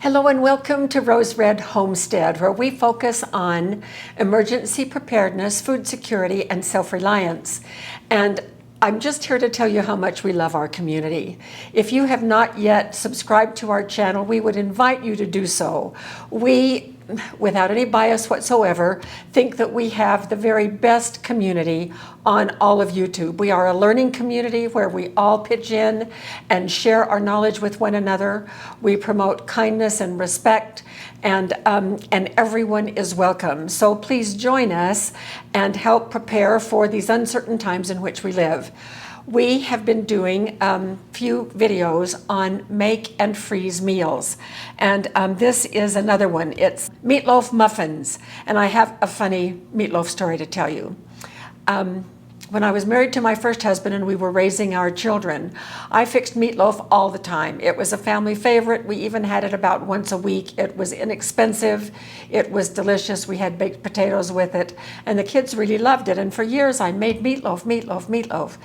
Hello and welcome to Rose Red Homestead, where we focus on emergency preparedness, food security, and self-reliance. And I'm just here to tell you how much we love our community. If you have not yet subscribed to our channel, we would invite you to do so. We, without any bias whatsoever, think that we have the very best community on all of YouTube. We are a learning community where we all pitch in and share our knowledge with one another. We promote kindness and respect, and everyone is welcome. So please join us and help prepare for these uncertain times in which we live. We have been doing a few videos on make and freeze meals, and this is another one. It's meatloaf muffins, and I have a funny meatloaf story to tell you. When I was married to my first husband and we were raising our children, I fixed meatloaf all the time. It was a family favorite. We even had it about once a week. It was inexpensive. It was delicious. We had baked potatoes with it, and the kids really loved it. And for years I made meatloaf.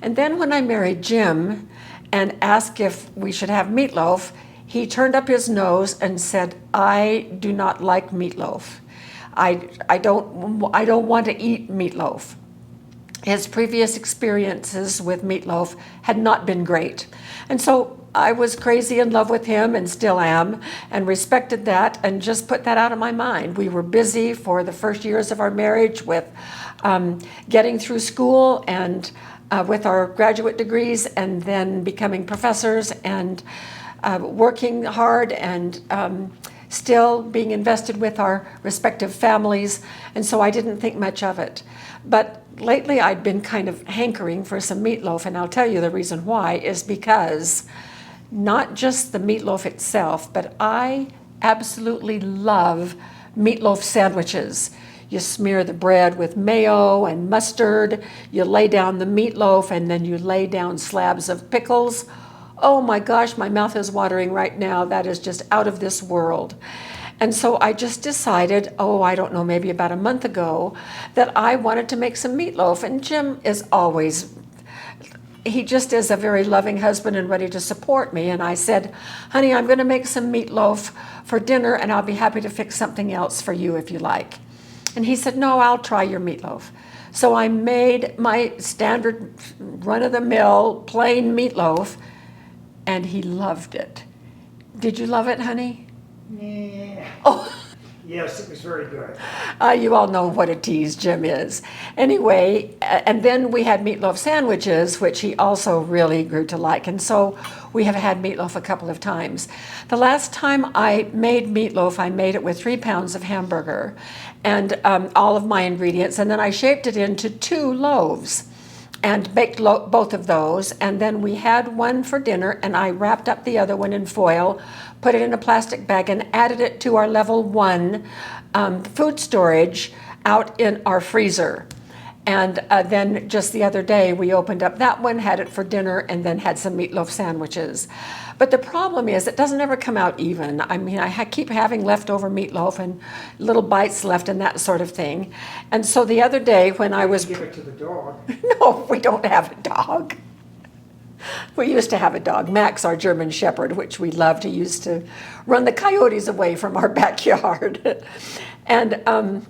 And then when I married Jim and asked if we should have meatloaf, he turned up his nose and said, "I do not like meatloaf. I don't want to eat meatloaf." His previous experiences with meatloaf had not been great. And so I was crazy in love with him, and still am, and respected that and just put that out of my mind. We were busy for the first years of our marriage with getting through school and with our graduate degrees, and then becoming professors and working hard, and still being invested with our respective families. And so I didn't think much of it. But lately I'd been kind of hankering for some meatloaf, and I'll tell you the reason why is because not just the meatloaf itself, but I absolutely love meatloaf sandwiches. You smear the bread with mayo and mustard, you lay down the meatloaf, and then you lay down slabs of pickles. Oh my gosh, my mouth is watering right now. That is just out of this world. And so I just decided, I don't know, maybe about a month ago, that I wanted to make some meatloaf. And Jim is always, he just is a very loving husband and ready to support me. And I said, "Honey, I'm going to make some meatloaf for dinner, and I'll be happy to fix something else for you if you like." And he said, "No, I'll try your meatloaf." So I made my standard run-of-the-mill plain meatloaf, and he loved it. Did you love it, honey? Yeah. Oh. Yes, it was very good. You all know what a tease Jim is. Anyway, and then we had meatloaf sandwiches, which he also really grew to like. And so we have had meatloaf a couple of times. The last time I made meatloaf, I made it with 3 pounds of hamburger and all of my ingredients. And then I shaped it into 2 loaves and baked both of those. And then we had one for dinner, and I wrapped up the other one in foil, put it in a plastic bag, and added it to our level 1 food storage out in our freezer. And then just the other day, we opened up that one, had it for dinner, and then had some meatloaf sandwiches. But the problem is it doesn't ever come out even. I mean, I keep having leftover meatloaf and little bites left and that sort of thing. And so the other day when I was... Give it to the dog. No, we don't have a dog. We used to have a dog, Max, our German Shepherd, which we loved. He used to run the coyotes away from our backyard. And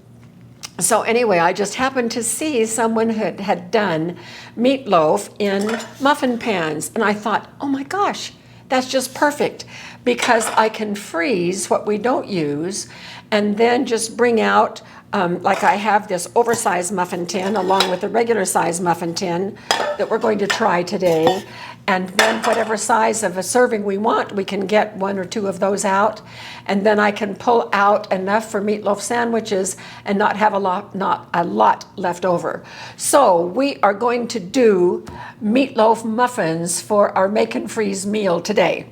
so anyway, I just happened to see someone had done meatloaf in muffin pans. And I thought, oh my gosh, that's just perfect, because I can freeze what we don't use and then just bring out, like I have this oversized muffin tin along with the regular size muffin tin that we're going to try today. And then whatever size of a serving we want, we can get 1 or 2 of those out. And then I can pull out enough for meatloaf sandwiches and not have not a lot left over. So we are going to do meatloaf muffins for our make and freeze meal today.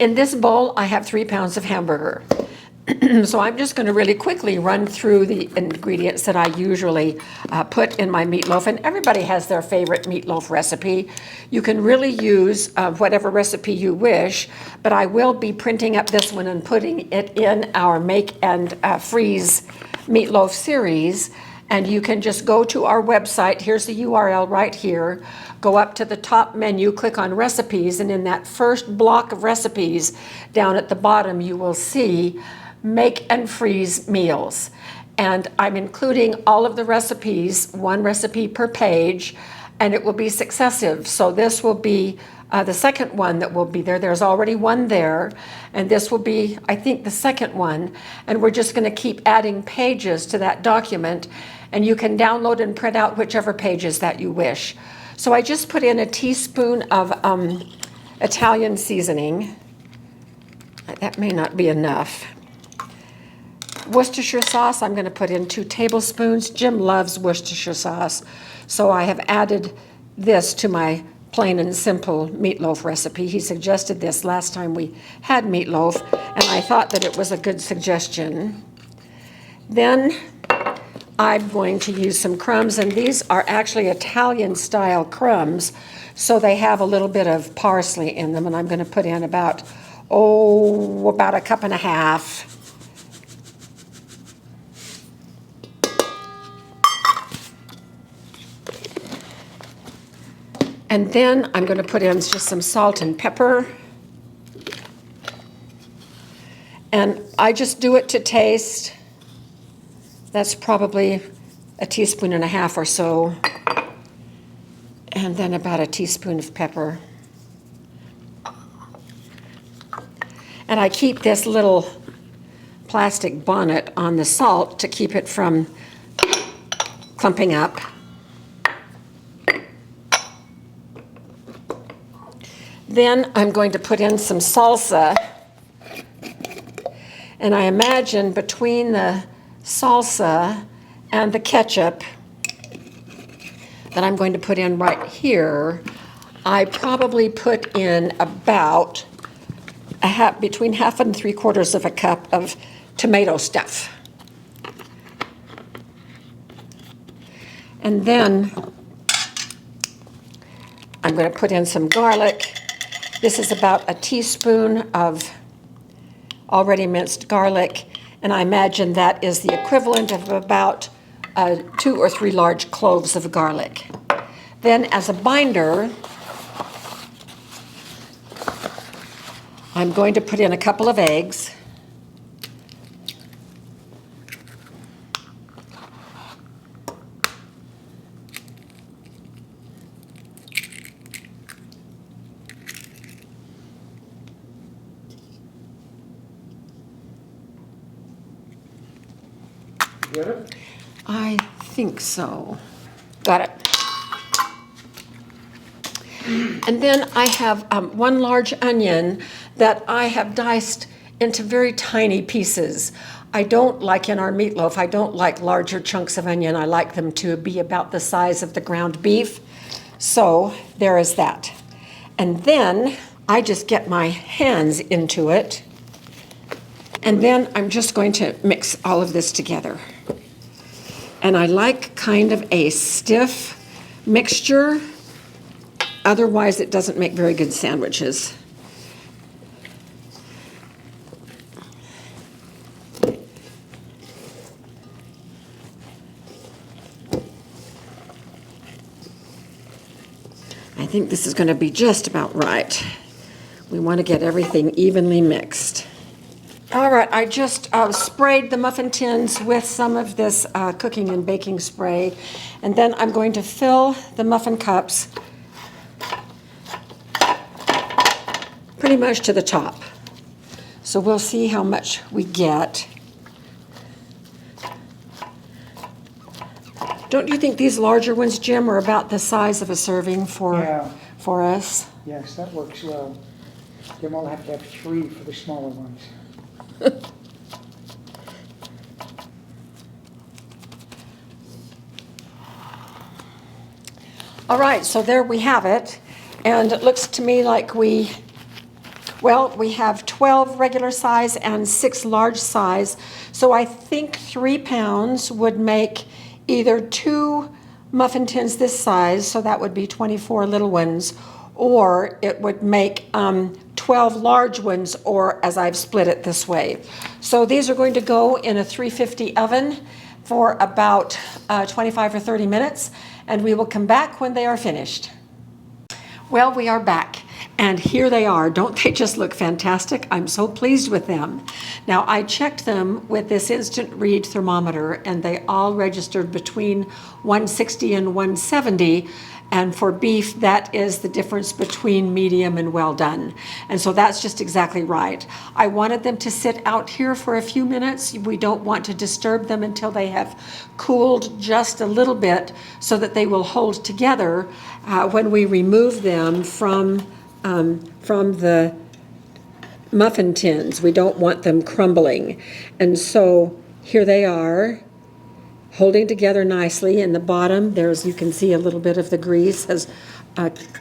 In this bowl, I have 3 pounds of hamburger. So I'm just going to really quickly run through the ingredients that I usually put in my meatloaf. And everybody has their favorite meatloaf recipe. You can really use whatever recipe you wish, but I will be printing up this one and putting it in our make and freeze meatloaf series. And you can just go to our website. Here's the URL right here. Go up to the top menu, click on recipes, and in that first block of recipes down at the bottom, you will see make and freeze meals. And I'm including all of the recipes, one recipe per page, and it will be successive. So this will be the second one that will be there. There's already one there, and this will be, I think, the second one. And we're just going to keep adding pages to that document, and you can download and print out whichever pages that you wish. So I just put in a teaspoon of Italian seasoning. That may not be enough. Worcestershire sauce, I'm going to put in 2 tablespoons. Jim loves Worcestershire sauce, so I have added this to my plain and simple meatloaf recipe. He suggested this last time we had meatloaf, and I thought that it was a good suggestion. Then I'm going to use some crumbs, and these are actually Italian-style crumbs, so they have a little bit of parsley in them, and I'm going to put in about a cup and a half. And then I'm going to put in just some salt and pepper. And I just do it to taste. That's probably a teaspoon and a half or so. And then about a teaspoon of pepper. And I keep this little plastic bonnet on the salt to keep it from clumping up. Then I'm going to put in some salsa, and I imagine between the salsa and the ketchup that I'm going to put in right here, I probably put in about between half and 3/4 of a cup of tomato stuff. And then I'm going to put in some garlic. This is about a teaspoon of already minced garlic, and I imagine that is the equivalent of about 2 or 3 large cloves of garlic. Then as a binder, I'm going to put in a couple of eggs. Get it? I think so. Got it. And then I have 1 large onion that I have diced into very tiny pieces. I don't like in our meatloaf, I don't like larger chunks of onion. I like them to be about the size of the ground beef. So there is that. And then I just get my hands into it. And then I'm just going to mix all of this together. And I like kind of a stiff mixture. Otherwise, it doesn't make very good sandwiches. I think this is going to be just about right. We want to get everything evenly mixed. All right, I just sprayed the muffin tins with some of this cooking and baking spray, and then I'm going to fill the muffin cups pretty much to the top. So we'll see how much we get. Don't you think these larger ones, Jim, are about the size of a serving for us? Yes, that works well. Then we'll have to have 3 for the smaller ones. All right, so there we have it. And it looks to me like we have 12 regular size and 6 large size. So I think 3 pounds would make either 2 muffin tins this size, so that would be 24 little ones, or it would make 12 large ones, or as I've split it this way. So these are going to go in a 350 oven. for about 25 or 30 minutes, and we will come back when they are finished. Well, we are back, and here they are. Don't they just look fantastic? I'm so pleased with them. Now, I checked them with this instant read thermometer, and they all registered between 160 and 170. And for beef, that is the difference between medium and well done. And so that's just exactly right. I wanted them to sit out here for a few minutes. We don't want to disturb them until they have cooled just a little bit so that they will hold together when we remove them from the muffin tins. We don't want them crumbling. And so here they are, holding together nicely. In the bottom, you can see a little bit of the grease has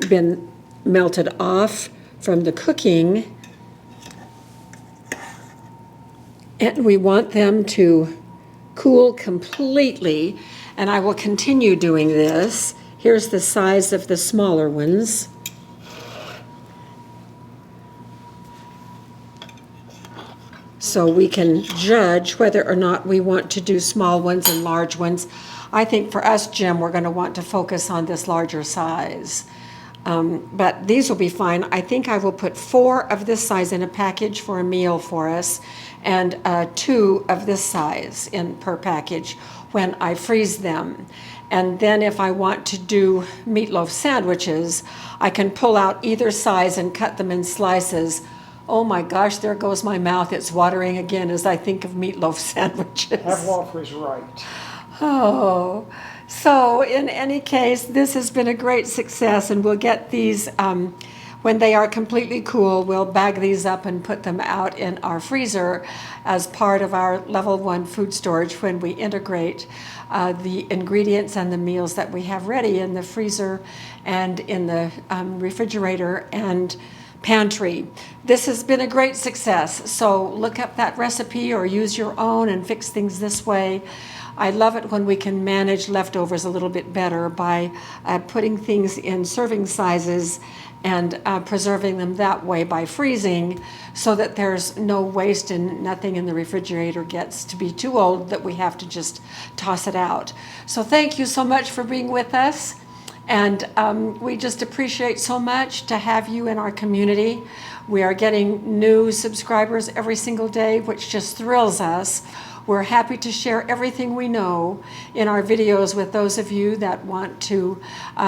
been melted off from the cooking. And we want them to cool completely, and I will continue doing this. Here's the size of the smaller ones. So we can judge whether or not we want to do small ones and large ones. I think for us, Jim, we're going to want to focus on this larger size. But these will be fine. I think I will put 4 of this size in a package for a meal for us, and 2 of this size per package when I freeze them. And then if I want to do meatloaf sandwiches, I can pull out either size and cut them in slices. Oh my gosh, there goes my mouth. It's watering again as I think of meatloaf sandwiches. Pavlov was right. Oh, so in any case, this has been a great success, and we'll get these, when they are completely cool, we'll bag these up and put them out in our freezer as part of our level 1 food storage when we integrate the ingredients and the meals that we have ready in the freezer and in the refrigerator and pantry. This has been a great success, so look up that recipe or use your own and fix things this way. I love it when we can manage leftovers a little bit better by putting things in serving sizes and preserving them that way by freezing, so that there's no waste and nothing in the refrigerator gets to be too old that we have to just toss it out. So thank you so much for being with us. And we just appreciate so much to have you in our community. We are getting new subscribers every single day, which just thrills us. We're happy to share everything we know in our videos with those of you that want to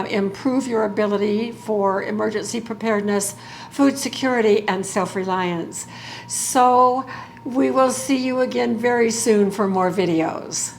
improve your ability for emergency preparedness, food security, and self-reliance. So we will see you again very soon for more videos.